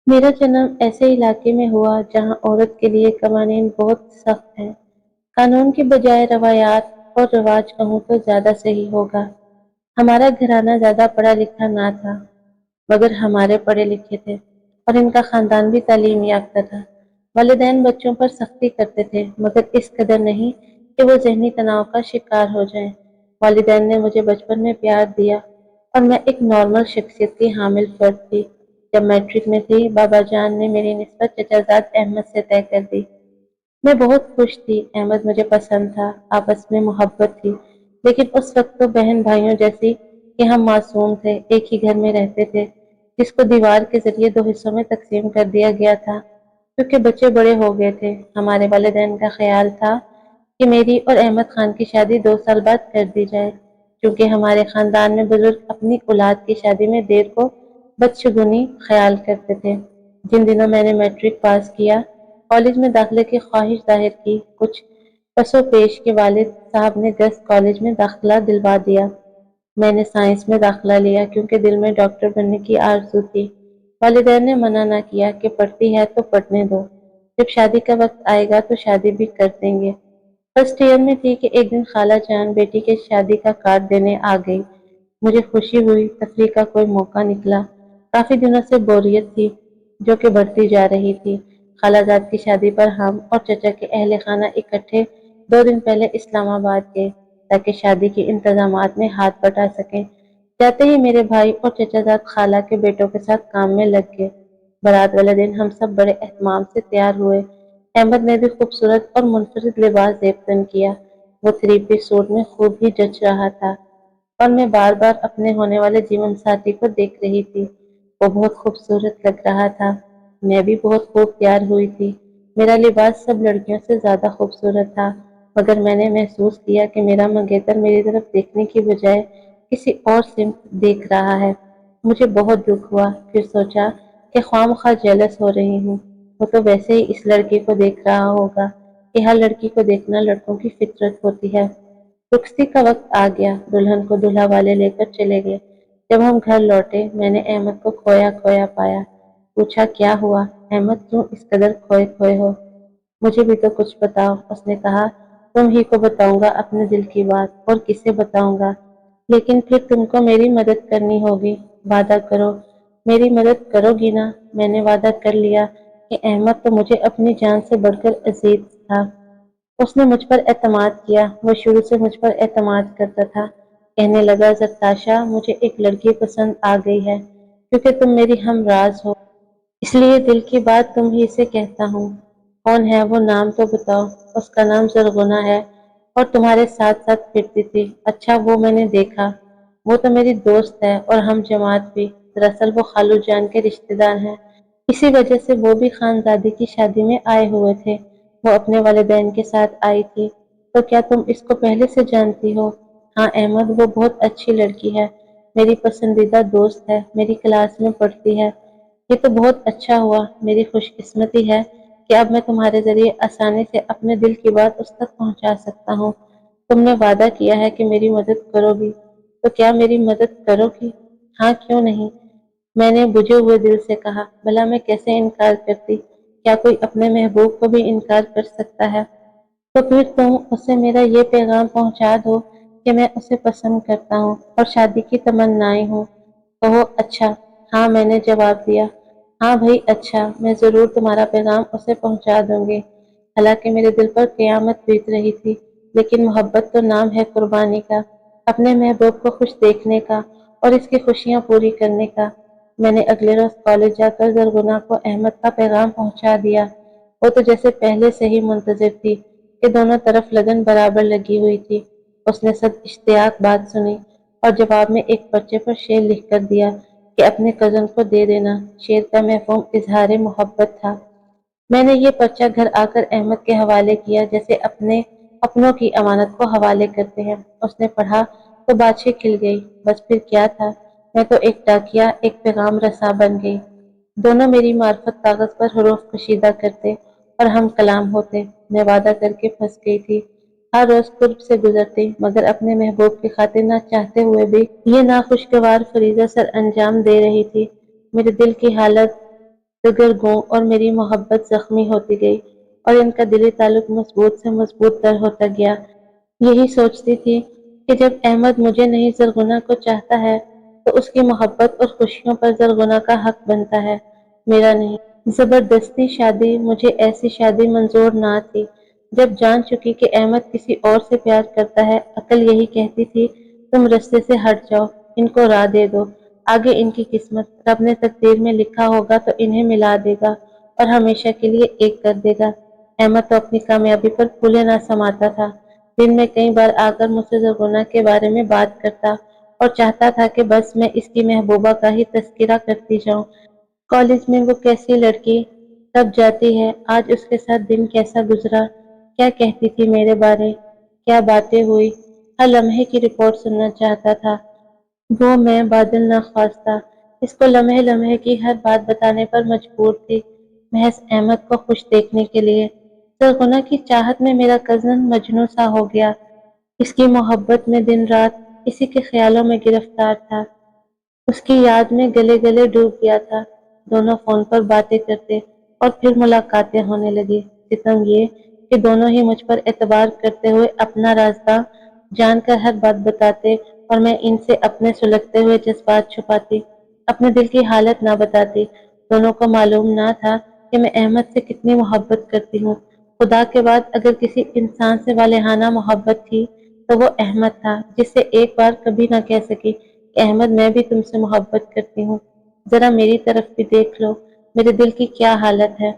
میرا جنم ایسے علاقے میں ہوا جہاں عورت کے لیے قوانین بہت سخت ہیں۔ قانون کی بجائے روایات اور رواج کہوں تو زیادہ صحیح ہوگا۔ ہمارا گھرانہ زیادہ پڑھا لکھا نہ تھا، مگر ہمارے پڑھے لکھے تھے اور ان کا خاندان بھی تعلیم یافتہ تھا۔ والدین بچوں پر سختی کرتے تھے، مگر اس قدر نہیں کہ وہ ذہنی تناؤ کا شکار ہو جائیں۔ والدین نے مجھے بچپن میں پیار دیا اور میں ایک نارمل شخصیت کی حامل فرد تھی۔ جب میٹرک میں تھی، بابا جان نے میری نسبت چچا زاد احمد سے طے کر دی۔ میں بہت خوش تھی، احمد مجھے پسند تھا، آپس میں محبت تھی، لیکن اس وقت تو بہن بھائیوں جیسی کہ ہم معصوم تھے، ایک ہی گھر میں رہتے تھے، جس کو دیوار کے ذریعے دو حصوں میں تقسیم کر دیا گیا تھا۔ کیونکہ بچے بڑے ہو گئے تھے، ہمارے والدین کا خیال تھا کہ میری اور احمد خان کی شادی 2 سال بعد کر دی جائے، کیونکہ ہمارے خاندان میں بزرگ اپنی اولاد کی شادی میں دیر کو بدشگونی خیال کرتے تھے۔ جن دنوں میں نے میٹرک پاس کیا، کالج میں داخلے کی خواہش ظاہر کی، کچھ پسو پیش کے والد صاحب نے گرلز کالج میں داخلہ دلوا دیا۔ میں نے سائنس میں داخلہ لیا کیونکہ دل میں ڈاکٹر بننے کی آرزو تھی۔ والدین نے منع نہ کیا کہ پڑھتی ہے تو پڑھنے دو، جب شادی کا وقت آئے گا تو شادی بھی کر دیں گے۔ فرسٹ ایئر میں تھی کہ ایک دن خالہ جان بیٹی کے شادی کا کارڈ دینے آ گئی۔ مجھے خوشی ہوئی، تفریح کا کوئی موقع نکلا۔ کافی دنوں سے بوریت تھی جو کہ بڑھتی جا رہی تھی۔ خالہ جان کی شادی پر ہم اور چچا کے اہل خانہ اکٹھے 2 دن پہلے اسلام آباد گئے تاکہ شادی کے انتظامات میں ہاتھ بٹا سکیں۔ جاتے ہی میرے بھائی اور چچا زاد خالہ کے بیٹوں کے ساتھ کام میں لگ گئے۔ بارات والے دن ہم سب بڑے اہتمام سے تیار ہوئے۔ احمد نے بھی خوبصورت اور منفرد لباس زیب کیا۔ وہ 3 پیس سوٹ میں خوب ہی جچ رہا تھا اور میں بار بار اپنے ہونے والے جیون ساتھی کو دیکھ رہی تھی۔ وہ بہت خوبصورت لگ رہا تھا، میں بھی بہت خوب تیار ہوئی تھی۔ میرا لباس سب لڑکیوں سے زیادہ خوبصورت تھا، مگر میں نے محسوس کیا کہ میرا منگیتر میری طرف دیکھنے کی بجائے کسی اور سمت دیکھ رہا ہے۔ مجھے بہت دکھ ہوا، پھر سوچا کہ خواہ مخواہ جیلس ہو رہی ہوں۔ وہ تو ویسے ہی اس لڑکی کو دیکھ رہا ہوگا کہ ہر لڑکی کو دیکھنا لڑکوں کی فطرت ہوتی ہے۔ رخصتی کا وقت آ گیا، دلہن کو دلہا والے لے کر چلے گئے۔ جب ہم گھر لوٹے، میں نے احمد کو کھویا کھویا پایا۔ پوچھا کیا ہوا احمد، کیوں اس قدر کھوئے کھوئے ہو؟ مجھے بھی تو کچھ بتاؤ۔ اس نے کہا تم ہی کو بتاؤں گا اپنے دل کی بات، اور کسے بتاؤں گا؟ لیکن پھر تم کو میری مدد کرنی ہوگی، وعدہ کرو میری مدد کرو گی نا؟ میں نے وعدہ کر لیا کہ احمد تو مجھے اپنی جان سے بڑھ کر عزیز تھا۔ اس نے مجھ پر اعتماد کیا، وہ شروع سے مجھ پر اعتماد کرتا تھا۔ کہنے لگا زرتاشا، مجھے ایک لڑکی پسند آ گئی ہے، کیونکہ تم میری ہم راز ہو، اس لیے دل کی بات تم ہی سے کہتا ہوں۔ کون ہے وہ، نام تو بتاؤ۔ اس کا نام زرغنا ہے اور تمہارے ساتھ ساتھ پھرتی تھی۔ اچھا، وہ میں نے دیکھا، وہ تو میری دوست ہے اور ہم جماعت بھی۔ دراصل وہ خالو جان کے رشتے دار ہیں، اسی وجہ سے وہ بھی خانزادے کی شادی میں آئے ہوئے تھے۔ وہ اپنے والدین کے ساتھ آئی تھی۔ تو کیا تم اس کو پہلے سے جانتی ہو؟ ہاں احمد، وہ بہت اچھی لڑکی ہے، میری پسندیدہ دوست ہے، میری کلاس میں پڑھتی ہے۔ یہ تو بہت اچھا ہوا، میری خوش قسمتی ہے کہ اب میں تمہارے ذریعے آسانی سے اپنے دل کی بات اس تک پہنچا سکتا ہوں۔ تم نے وعدہ کیا ہے کہ میری مدد کرو گی، تو کیا میری مدد کرو گی؟ ہاں کیوں نہیں، میں نے بجھے ہوئے دل سے کہا۔ بھلا میں کیسے انکار کرتی؟ کیا کوئی اپنے محبوب کو بھی انکار کر سکتا ہے؟ تو پھر تم اسے میرا یہ پیغام پہنچا دو کہ میں اسے پسند کرتا ہوں اور شادی کی تمنائیں ہوں۔ کہو اچھا؟ ہاں، میں نے جواب دیا۔ ہاں بھائی اچھا، میں ضرور تمہارا پیغام اسے پہنچا دوں گی۔ حالانکہ میرے دل پر قیامت بیت رہی تھی، لیکن محبت تو نام ہے قربانی کا، اپنے محبوب کو خوش دیکھنے کا اور اس کی خوشیاں پوری کرنے کا۔ میں نے اگلے روز کالج جا کر زرغنا کو احمد کا پیغام پہنچا دیا۔ وہ تو جیسے پہلے سے ہی منتظر تھی کہ دونوں طرف لگن برابر لگی ہوئی تھی۔ اس نے سب اشتیاق بات سنی اور جواب میں ایک پرچے پر شعر لکھ کر دیا کہ اپنے کزن کو دے دینا۔ شعر کا مفہوم اظہار محبت تھا۔ میں نے یہ پرچہ گھر آ کر احمد کے حوالے کیا، جیسے اپنوں کی امانت کو حوالے کرتے ہیں۔ اس نے پڑھا تو باتیں کھل گئی۔ بس پھر کیا تھا، میں تو ایک ڈاکیا، ایک پیغام رساں بن گئی۔ دونوں میری معرفت کاغذ پر حروف کشیدہ کرتے اور ہم کلام ہوتے۔ میں وعدہ کر کے پھنس گئی تھی، ہر روز قرب سے گزرتی، مگر اپنے محبوب کی خاطر نہ چاہتے ہوئے بھی یہ ناخوشگوار فریضہ سر انجام دے رہی تھی۔ میرے دل کی حالت دگرگوں اور میری محبت زخمی ہوتی گئی اور ان کا دلی تعلق مضبوط سے مضبوط تر ہوتا گیا۔ یہی سوچتی تھی کہ جب احمد مجھے نہیں زرغنا کو چاہتا ہے تو اس کی محبت اور خوشیوں پر زرغنا کا حق بنتا ہے، میرا نہیں۔ زبردستی شادی، مجھے ایسی شادی منظور نہ تھی۔ جب جان چکی کہ احمد کسی اور سے پیار کرتا ہے، عقل یہی کہتی تھی تم رستے سے ہٹ جاؤ، ان کو راہ دے دو، آگے ان کی قسمت، رب نے تقدیر میں لکھا ہوگا تو انہیں ملا دے گا اور ہمیشہ کے لیے ایک کر دے گا۔ احمد تو اپنی کامیابی پر پھولے نہ سماتا تھا، دن میں کئی بار آ کر مجھ سے زرغنا کے بارے میں بات کرتا اور چاہتا تھا کہ بس میں اس کی محبوبہ کا ہی تذکرہ کرتی جاؤں۔ کالج میں وہ کیسی لڑکی، کب جاتی ہے، آج اس کے ساتھ دن کیسا گزرا، کیا کہتی تھی میرے بارے، کیا باتیں ہوئی، ہر لمحے کی رپورٹ سننا چاہتا تھا۔ وہ میں بادل ناخواستہ اس کو لمحے لمحے کی ہر بات بتانے پر مجبور تھی، محض احمد کو خوش دیکھنے کے لیے۔ زرغنا کی چاہت میں میرا کزن مجنوں سا ہو گیا، اس کی محبت میں دن رات اسی کے خیالوں میں گرفتار تھا، اس کی یاد میں گلے گلے ڈوب گیا تھا۔ دونوں فون پر باتیں کرتے اور پھر ملاقاتیں ہونے لگی۔ ستم یہ کہ دونوں ہی مجھ پر اعتبار کرتے ہوئے اپنا رازداں جان کر ہر بات بتاتے اور میں ان سے اپنے سلگتے ہوئے جذبات چھپاتی، اپنے دل کی حالت نہ بتاتی۔ دونوں کو معلوم نہ تھا کہ میں احمد سے کتنی محبت کرتی ہوں۔ خدا کے بعد اگر کسی انسان سے والہانہ محبت تھی تو وہ احمد تھا، جس سے ایک بار کبھی نہ کہہ سکی کہ احمد میں بھی تم سے محبت کرتی ہوں، ذرا میری طرف بھی دیکھ لو، میرے دل کی کیا حالت ہے۔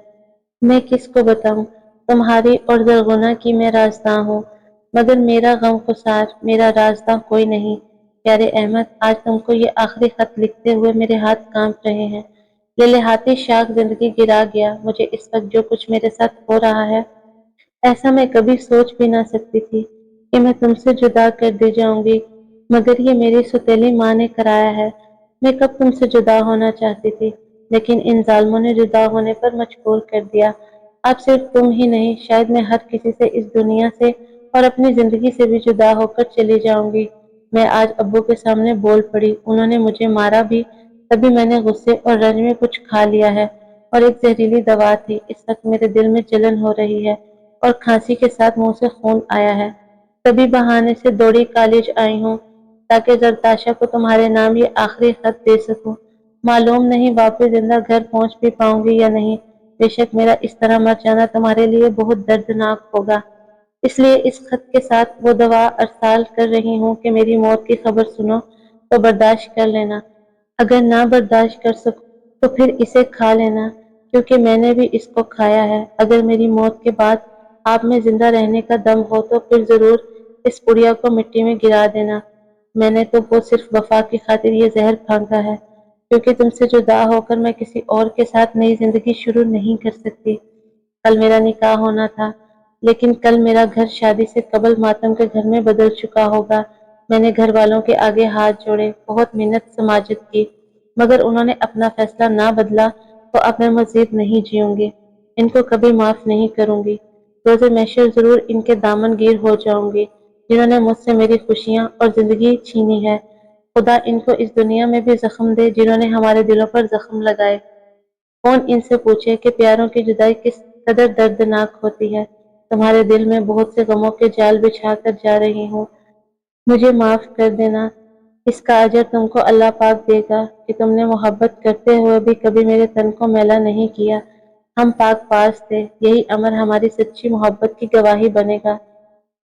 میں کس کو بتاؤں، تمہاری اور زرغنا کی میں رازداں ہوں، مگر میرا غم گسار، میرا رازداں کوئی نہیں۔ پیارے احمد، آج تم کو یہ آخری خط لکھتے ہوئے میرے ہاتھ کانپ رہے ہیں۔ للہاتی شاخ زندگی گرا گیا مجھے اس وقت جو کچھ میرے ساتھ ہو رہا ہے، ایسا میں کبھی سوچ بھی نہ سکتی تھی کہ میں تم سے جدا کر دی جاؤں گی، مگر یہ میری ستیلی ماں نے کرایا ہے۔ میں کب تم سے جدا ہونا چاہتی تھی، لیکن ان ظالموں نے جدا ہونے پر مجبور کر دیا۔ اب صرف تم ہی نہیں، شاید میں ہر کسی سے اس دنیا سے اور اپنی زندگی سے بھی جدا ہو کر چلی جاؤں گی۔ میں آج ابو کے سامنے بول پڑی، انہوں نے مجھے مارا بھی، تبھی میں نے غصے اور رنج میں کچھ کھا لیا ہے اور ایک زہریلی دوا تھی۔ اس وقت میرے دل میں جلن ہو رہی ہے اور کھانسی کے ساتھ منہ سے خون آیا ہے، تبھی بہانے سے دوڑی کالج آئی ہوں تاکہ زرتاشا کو تمہارے نام یہ آخری خط دے سکوں۔ معلوم نہیں واپس زندہ گھر پہنچ بھی پاؤں گی یا نہیں، بے شک میرا اس طرح مر جانا تمہارے لیے بہت دردناک ہوگا، اس لیے اس خط کے ساتھ وہ دوا ارسال کر رہی ہوں کہ میری موت کی خبر سنو تو برداشت کر لینا، اگر نہ برداشت کر سکو تو پھر اسے کھا لینا، کیونکہ میں نے بھی اس کو کھایا ہے۔ اگر میری موت کے بعد آپ میں زندہ رہنے کا دم ہو تو پھر ضرور اس پڑیا کو مٹی میں گرا دینا۔ میں نے تو وہ صرف وفا کی خاطر یہ زہر پھینکا ہے، کیونکہ تم سے جدا ہو کر میں کسی اور کے ساتھ نئی زندگی شروع نہیں کر سکتی۔ کل میرا نکاح ہونا تھا، لیکن کل میرا گھر شادی سے قبل ماتم کے گھر میں بدل چکا ہوگا۔ میں نے گھر والوں کے آگے ہاتھ جوڑے، بہت منت سماجت کی، مگر انہوں نے اپنا فیصلہ نہ بدلا تو اب میں مزید نہیں جیوں گی، ان کو کبھی معاف نہیں کروں گی، روز محشر ضرور ان کے دامن گیر ہو جاؤں گی جنہوں نے مجھ سے میری خوشیاں اور زندگی چھینی ہے۔ خدا ان کو اس دنیا میں بھی زخم دے جنہوں نے ہمارے دلوں پر زخم لگائے۔ کون ان سے پوچھے کہ پیاروں کی جدائی کس قدر دردناک ہوتی ہے۔ تمہارے دل میں بہت سے غموں کے جال بچھا کر جا رہی ہوں، مجھے معاف کر دینا، اس کا اجر تم کو اللہ پاک دے گا کہ تم نے محبت کرتے ہوئے بھی کبھی میرے تن کو میلا نہیں کیا۔ ہم پاک پاس تھے، یہی امر ہماری سچی محبت کی گواہی بنے گا۔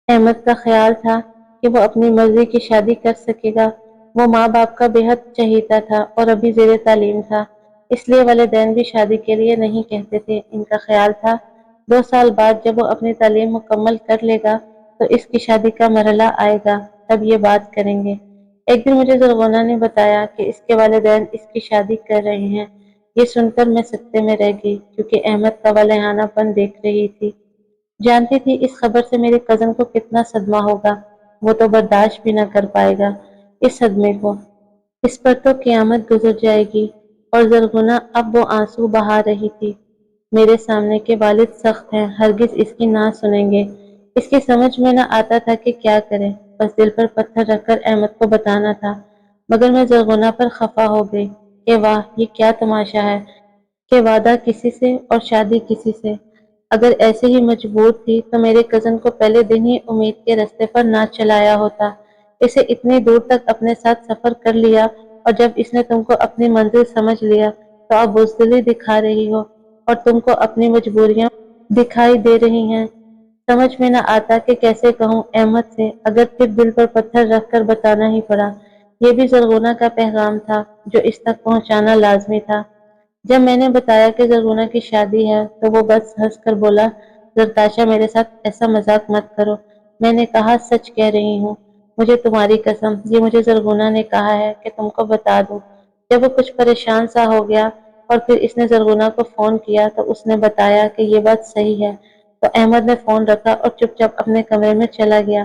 احمد کا خیال تھا کہ وہ اپنی مرضی کی شادی کر سکے گا، وہ ماں باپ کا بے حد چہیتا تھا اور ابھی زیر تعلیم تھا، اس لیے والدین بھی شادی کے لیے نہیں کہتے تھے۔ ان کا خیال تھا 2 سال بعد جب وہ اپنی تعلیم مکمل کر لے گا تو اس کی شادی کا مرحلہ آئے گا، تب یہ بات کریں گے۔ ایک دن مجھے زرغنا نے بتایا کہ اس کے والدین اس کی شادی کر رہے ہیں۔ یہ سن کر میں سکتے میں رہ گئی، کیونکہ احمد کا والہانہ پن دیکھ رہی تھی، جانتی تھی اس خبر سے میرے کزن کو کتنا صدمہ ہوگا، وہ تو برداشت بھی نہ کر پائے گا اس صدمے کو، اس پر تو قیامت گزر جائے گی۔ اور زرغنا اب وہ آنسو بہا رہی تھی، میرے سامنے کے والد سخت ہیں، ہرگز اس کی نہ سنیں گے۔ اس کی سمجھ میں نہ آتا تھا کہ کیا کرے، بس دل پر پتھر رکھ کر احمد کو بتانا تھا، مگر میں زرغنا پر خفا ہو گئی کہ واہ یہ کیا تماشا ہے، کہ وعدہ کسی سے اور شادی کسی سے۔ اگر ایسے ہی مجبور تھی تو میرے کزن کو پہلے دن ہی امید کے رستے پر نہ چلایا ہوتا۔ اسے اتنی دور تک اپنے ساتھ سفر کر لیا اور جب اس نے تم کو اپنی منزل سمجھ لیا تو اب بزدلی دکھا رہی ہو اور تم کو اپنی مجبوریاں دکھائی دے رہی ہیں۔ سمجھ میں نہ آتا کہ کیسے کہوں احمد سے، اگر پھر دل پر پتھر رکھ کر بتانا ہی پڑا۔ یہ بھی زرغونہ کا پیغام تھا جو اس تک پہنچانا لازمی تھا۔ جب میں نے بتایا کہ زرغونہ کی شادی ہے تو وہ بس ہنس کر بولا، زرتاشا میرے ساتھ ایسا مذاق مت کرو۔ میں نے کہا سچ کہہ رہی ہوں، مجھے تمہاری قسم، یہ مجھے زرغونہ نے کہا ہے کہ تم کو بتا دوں۔ جب وہ کچھ پریشان سا ہو گیا اور پھر اس نے زرغونہ کو فون کیا تو اس نے بتایا کہ یہ بات صحیح ہے، تو احمد نے فون رکھا اور چپ چاپ اپنے کمرے میں چلا گیا۔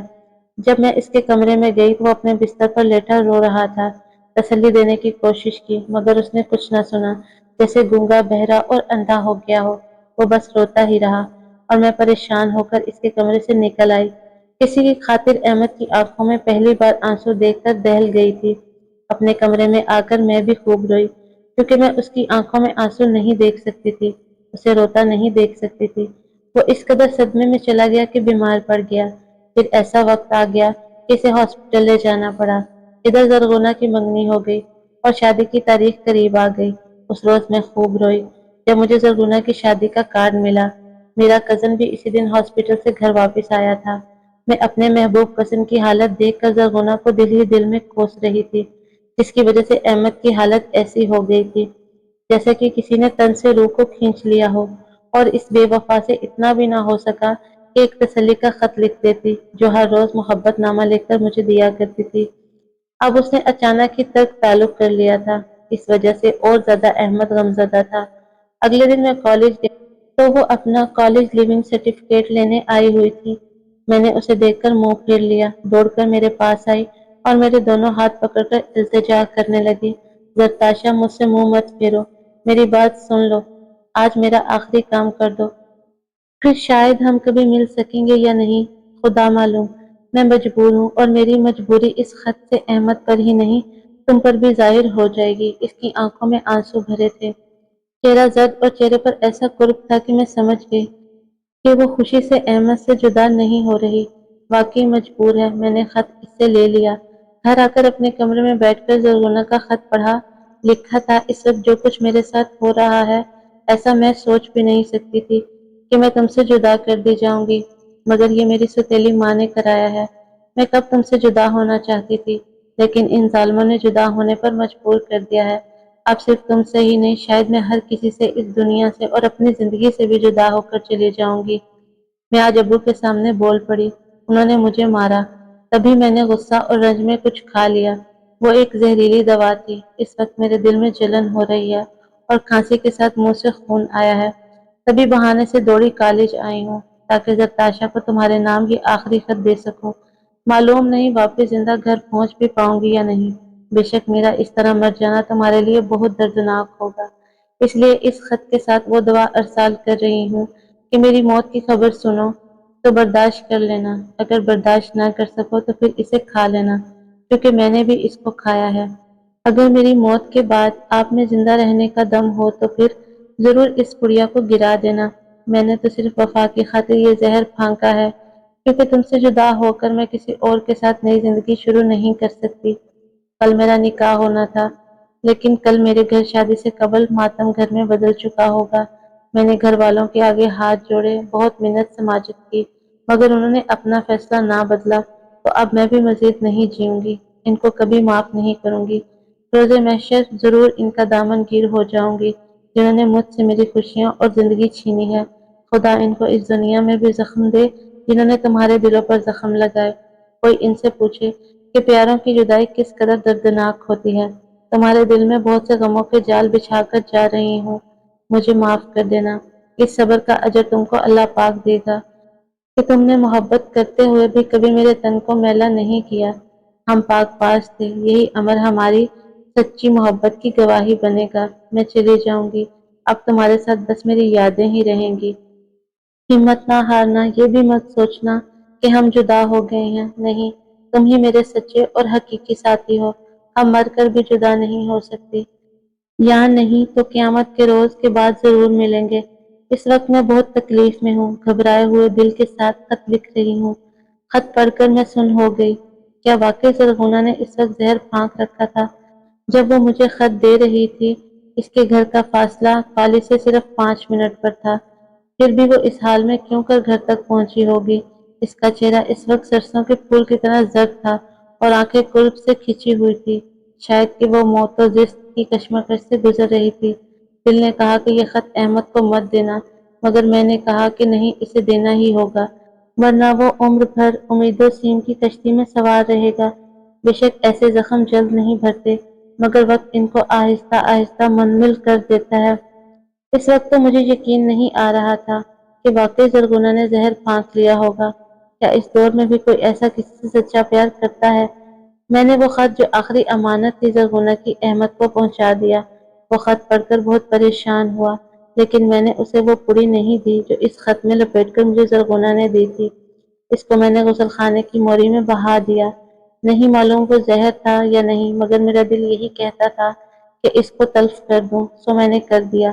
جب میں اس کے کمرے میں گئی تو وہ اپنے بستر پر لیٹا رو رہا تھا۔ تسلی دینے کی کوشش کی مگر اس نے کچھ نہ سنا، جیسے گونگا بہرا اور اندھا ہو گیا ہو۔ وہ بس روتا ہی رہا اور میں پریشان ہو کر اس کے کمرے سے نکل آئی۔ کسی کی خاطر احمد کی آنکھوں میں پہلی بار آنسو دیکھ کر دہل گئی تھی۔ اپنے کمرے میں آ کر میں بھی خوب روئی کیونکہ میں اس کی آنکھوں میں آنسو نہیں دیکھ سکتی تھی، اسے روتا نہیں دیکھ سکتی تھی۔ وہ اس قدر صدمے میں چلا گیا کہ بیمار پڑ گیا۔ پھر ایسا وقت آ گیا کہ اسے ہاسپٹل لے جانا پڑا۔ ادھر زرغونہ کی منگنی ہو گئی اور شادی کی تاریخ قریب آ گئی۔ اس روز میں خوب روئی جب مجھے زرغونہ کی شادی کا کارڈ ملا۔ میرا کزن بھی اسی دن ہاسپٹل سے گھر واپس آیا تھا۔ میں اپنے محبوب کزن کی حالت دیکھ کر زرغونہ کو دل ہی دل میں کوس رہی تھی، جس کی وجہ سے احمد کی حالت ایسی ہو گئی تھی جیسے کہ کسی نے تن سے روح کو کھینچ لیا ہو، اور اس بے وفا سے اتنا بھی نہ ہو سکا کہ ایک تسلی کا خط لکھ دیتی جو ہر روز محبت نامہ لکھ کر مجھے دیا کرتی تھی۔ اب اس نے اچانک ہی ترک تعلق کر لیا تھا، اس وجہ سے اور زیادہ احمد غمزدہ تھا۔ اگلے دن میں کالج گئی تو وہ اپنا کالج لیونگ سرٹیفکیٹ لینے آئی ہوئی تھی۔ میں نے اسے دیکھ کر منہ پھیر لیا، دوڑ کر میرے پاس آئی اور میرے دونوں ہاتھ پکڑ کر التجا کرنے لگی، زرتاشا مجھ سے منہ مت پھیرو، میری بات سن لو، آج میرا آخری کام کر دو، پھر شاید ہم کبھی مل سکیں گے یا نہیں، خدا معلوم۔ میں مجبور ہوں اور میری مجبوری اس خط سے احمد پر ہی نہیں تم پر بھی ظاہر ہو جائے گی۔ اس کی آنکھوں میں آنسو بھرے تھے، چہرہ زرد اور چہرے پر ایسا کرب تھا کہ میں سمجھ گئی کہ وہ خوشی سے احمد سے جدا نہیں ہو رہی، واقعی مجبور ہے۔ میں نے خط اس سے لے لیا، گھر آ کر اپنے کمرے میں بیٹھ کر زرغونہ کا خط پڑھا۔ لکھا تھا، اس وقت جو کچھ میرے ساتھ ہو رہا ہے ایسا میں سوچ بھی نہیں سکتی تھی کہ میں تم سے جدا کر دی جاؤں گی، مگر یہ میری ستیلی ماں نے کرایا ہے۔ میں کب تم سے جدا ہونا چاہتی تھی لیکن ان ظالموں نے جدا ہونے پر مجبور کر دیا ہے۔ اب صرف تم سے ہی نہیں، شاید میں ہر کسی سے، اس دنیا سے اور اپنی زندگی سے بھی جدا ہو کر چلی جاؤں گی۔ میں آج ابو کے سامنے بول پڑی، انہوں نے مجھے مارا، تبھی میں نے غصہ اور رنج میں کچھ کھا لیا، وہ ایک زہریلی دوا تھی۔ اس وقت میرے دل میں جلن ہو رہی ہے اور کھانسی کے ساتھ منہ سے خون آیا ہے، تبھی بہانے سے دوڑی کالج آئی ہوں تاکہ زرتاشا کو تمہارے نام یہ آخری خط دے سکوں۔ معلوم نہیں واپس زندہ گھر پہنچ بھی پاؤں گی یا نہیں، بے شک میرا اس طرح مر جانا تمہارے لیے بہت دردناک ہوگا، اس لیے اس خط کے ساتھ وہ دوا ارسال کر رہی ہوں کہ میری موت کی خبر سنو تو برداشت کر لینا، اگر برداشت نہ کر سکو تو پھر اسے کھا لینا، کیونکہ میں نے بھی اس کو کھایا ہے۔ اگر میری موت کے بعد آپ میں زندہ رہنے کا دم ہو تو پھر ضرور اس پڑیا کو گرا دینا۔ میں نے تو صرف وفا کی خاطر یہ زہر پھانکا ہے، کیونکہ تم سے جدا ہو کر میں کسی اور کے ساتھ نئی زندگی شروع نہیں کر سکتی۔ کل میرا نکاح ہونا تھا لیکن کل میرے گھر شادی سے قبل ماتم گھر میں بدل چکا ہوگا۔ میں نے گھر والوں کے آگے ہاتھ جوڑے، بہت منت سماجت کی، مگر انہوں نے اپنا فیصلہ نہ بدلا، تو اب میں بھی مزید نہیں جیوں گی، ان کو کبھی معاف نہیں کروں گی۔ روز محشر ضرور ان کا دامن گیر ہو جاؤں گی جنہوں نے مجھ سے میری خوشیاں اور زندگی چھینی ہے۔ خدا ان کو اس دنیا میں بھی زخم دے جنہوں نے تمہارے دلوں پر زخم لگائے۔ کوئی ان سے پوچھے کہ پیاروں کی جدائی کس قدر دردناک ہوتی ہے۔ تمہارے دل میں بہت سے غموں کے جال بچھا کر جا رہی ہوں، مجھے معاف کر دینا۔ اس صبر کا اجر تم کو اللہ پاک دے گا کہ تم نے محبت کرتے ہوئے بھی کبھی میرے تن کو میلا نہیں کیا۔ ہم پاک باز تھے، یہی امر ہماری سچی محبت کی گواہی بنے گا۔ میں چلی جاؤں گی، اب تمہارے ساتھ بس میری یادیں ہی رہیں گی۔ ہمت نہ ہارنا، یہ بھی مت سوچنا کہ ہم جدا ہو گئے ہیں، نہیں، تم ہی میرے سچے اور حقیقی ساتھی ہو، ہم مر کر بھی جدا نہیں ہو سکتی۔ یہاں نہیں تو قیامت کے روز کے بعد ضرور ملیں گے۔ اس وقت میں بہت تکلیف میں ہوں، گھبرائے ہوئے دل کے ساتھ خط لکھ رہی ہوں۔ خط پڑھ کر میں سن ہو گئی۔ کیا واقعی زرغونہ نے اس وقت زہر پھانک رکھا تھا؟ جب وہ مجھے خط دے رہی تھی، اس کے گھر کا فاصلہ کالج سے صرف 5 منٹ پر تھا، پھر بھی وہ اس حال میں کیوں کر گھر تک پہنچی ہوگی؟ اس کا چہرہ اس وقت سرسوں کے پھول کی طرح زرد تھا اور آنکھیں قرب سے کھنچی ہوئی تھی، شاید کہ وہ موت و زشت کی کشمکش سے گزر رہی تھی۔ دل نے کہا کہ یہ خط احمد کو مت دینا، مگر میں نے کہا کہ نہیں، اسے دینا ہی ہوگا، ورنہ وہ عمر بھر امیدوں سیم کی کشتی میں سوار رہے گا۔ بے شک ایسے زخم جلد نہیں بھرتے، مگر وقت ان کو آہستہ آہستہ منمل کر دیتا ہے۔ اس وقت تو مجھے یقین نہیں آ رہا تھا کہ واقعی زرغونہ نے زہر پھانک لیا ہوگا۔ کیا اس دور میں بھی کوئی ایسا کسی سے سچا پیار کرتا ہے؟ میں نے وہ خط جو آخری امانت تھی زرغونہ کی، احمد کو پہنچا دیا۔ وہ خط پڑھ کر بہت پریشان ہوا، لیکن میں نے اسے وہ پڑی نہیں دی جو اس خط میں لپیٹ کر مجھے زرغونہ نے دی تھی۔ اس کو میں نے غسل خانے کی موری میں بہا دیا۔ نہیں معلوم وہ زہر تھا یا نہیں، مگر میرا دل یہی کہتا تھا کہ اس کو تلف کر دوں، سو میں نے کر دیا۔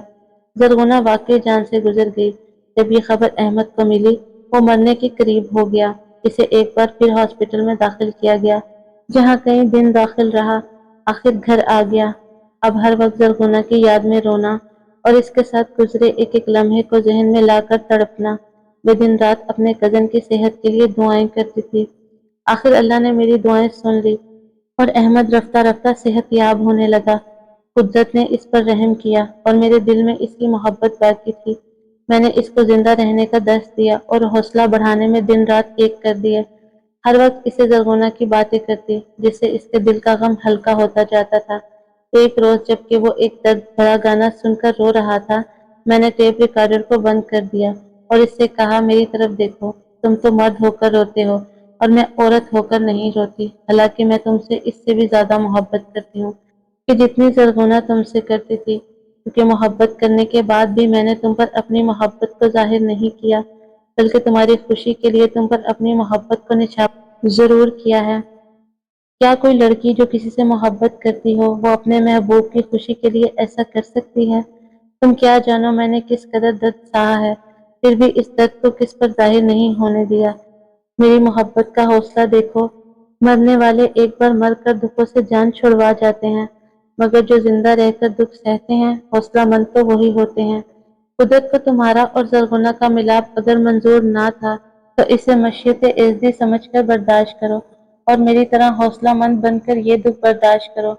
زرغونہ واقعی جان سے گزر گئی۔ جب یہ خبر احمد کو ملی، وہ مرنے کے قریب ہو گیا۔ اسے ایک بار پھر ہاسپٹل میں داخل کیا گیا، جہاں کئی دن داخل رہا۔ آخر گھر آ گیا۔ اب ہر وقت زرغونہ کی یاد میں رونا اور اس کے ساتھ گزرے ایک ایک لمحے کو ذہن میں لا کر تڑپنا۔ وہ دن رات اپنے کزن کی صحت کے لیے دعائیں کرتی تھی۔ آخر اللہ نے میری دعائیں سن لی اور احمد رفتہ رفتہ صحت یاب ہونے لگا۔ قدرت نے اس پر رحم کیا اور میرے دل میں اس کی محبت باقی تھی۔ میں نے اس کو زندہ رہنے کا درس دیا اور حوصلہ بڑھانے میں دن رات ایک کر دیے۔ ہر وقت اسے زرغونہ کی باتیں کرتی، جس سے اس کے دل کا غم ہلکا ہوتا جاتا تھا۔ ایک روز جب کہ وہ ایک درد بھرا گانا سن کر رو رہا تھا، میں نے ٹیپ ریکارڈر کو بند کر دیا اور اس سے کہا، میری طرف دیکھو، تم تو مرد ہو کر روتے ہو اور میں عورت ہو کر نہیں روتی۔ حالانکہ میں تم سے اس سے بھی زیادہ محبت کرتی ہوں کہ جتنی زرغونہ تم سے کرتی تھی، کیونکہ محبت کرنے کے بعد بھی میں نے تم پر اپنی محبت کو ظاہر نہیں کیا، بلکہ تمہاری خوشی کے لیے تم پر اپنی محبت کو نچھاور ضرور کیا ہے۔ کیا کوئی لڑکی جو کسی سے محبت کرتی ہو، وہ اپنے محبوب کی خوشی کے لیے ایسا کر سکتی ہے؟ تم کیا جانو میں نے کس قدر درد سہا ہے، پھر بھی اس درد کو کس پر ظاہر نہیں ہونے دیا۔ میری محبت کا حوصلہ دیکھو۔ مرنے والے ایک بار مر کر دکھوں سے جان چھڑوا جاتے ہیں، مگر جو زندہ رہ کر دکھ سہتے ہیں، حوصلہ مند تو وہی ہوتے ہیں۔ قدرت کو تمہارا اور زرغونہ کا ملاپ اگر منظور نہ تھا تو اسے مشیت اعزی سمجھ کر برداشت کرو اور میری طرح حوصلہ مند بن کر یہ دکھ برداشت کرو۔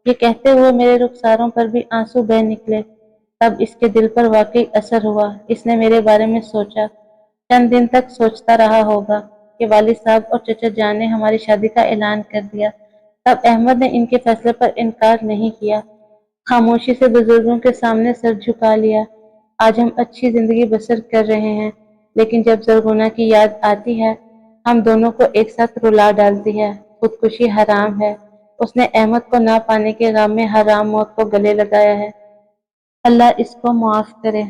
یہ کہتے ہوئے میرے رخساروں پر بھی آنسو بہہ نکلے۔ تب اس کے دل پر واقعی اثر ہوا۔ اس نے میرے بارے میں سوچا، چند دن تک سوچتا رہا ہوگا کہ والد صاحب اور چچا جان نے ہماری شادی کا اعلان کر دیا۔ تب احمد نے ان کے فیصلے پر انکار نہیں کیا، خاموشی سے بزرگوں کے سامنے سر جھکا لیا۔ آج ہم اچھی زندگی بسر کر رہے ہیں، لیکن جب زرغونہ کی یاد آتی ہے، ہم دونوں کو ایک ساتھ رلا ڈالتی ہے۔ خودکشی حرام ہے۔ اس نے احمد کو نہ پانے کے غم میں حرام موت کو گلے لگایا ہے۔ اللہ اس کو معاف کرے۔